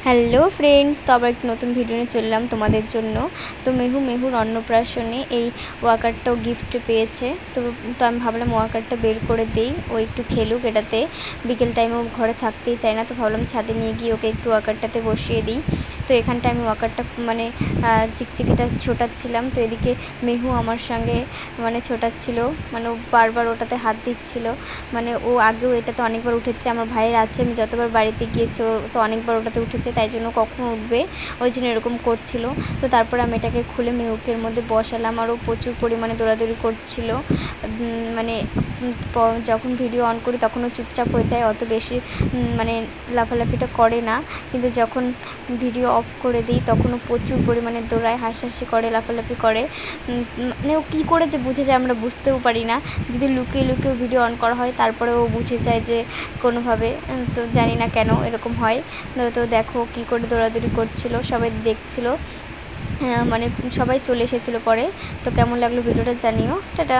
Hello friends, তো আবার একটি নতুন ভিডিও নিয়ে চললাম তোমাদের জন্য। তো মেহুর অন্নপ্রাশনে এই ওয়াকারটাও গিফট পেয়েছে। তো আমি ভাবলাম ওয়াকারটা বের করে দিই, ও একটু খেলুক। এটাতে বিকেল টাইমে ও ঘরে থাকতেই চায় না, তো ভাবলাম ছাদে নিয়ে গিয়ে ওকে একটু ওয়াকারটাতে বসিয়ে দিই। তো এখানটা আমি ওয়াকারটা চিকচিকিটা ছোটাচ্ছিলাম। তো এদিকে মেহু আমার সঙ্গে ছোটাচ্ছিল, ও বারবার ওটাতে হাত দিচ্ছিল। ও আগেও এটাতে অনেকবার উঠেছে, আমার ভাইয়ের আছে, আমি যতবার বাড়িতে গিয়েছি ও তো অনেকবার ওটাতে উঠেছে, তাই জন্য কখন উঠবে ওই জন্য এরকম করছিল। তো তারপর আমি এটাকে খুলে মেহুকের মধ্যে বসালাম, আর ও প্রচুর পরিমাণে দৌড়াদৌড়ি করছিল। যখন ভিডিও অন করি তখনও চুপচাপ হয়ে যায়, অত বেশি লাফালাফিটা করে না। কিন্তু যখন ভিডিও অফ করে দিই তখনও প্রচুর পরিমাণে দৌড়ায়, হাসাহাসি করে, লাফালাফি করে। ও কী করে যে বুঝে যায় আমরা বুঝতেও পারি না। যদি লুকিয়ে ভিডিও অন করা হয় তারপরে ও বুঝে যায় যে কোনোভাবে, তো জানি না কেন এরকম হয়। তো দেখো কী করে দৌড়াদৌড়ি করছিল, সবাই দেখছিল, সবাই চলে এসেছিলো পরে। তো কেমন লাগলো ভিডিওটা জানিও। টাটা।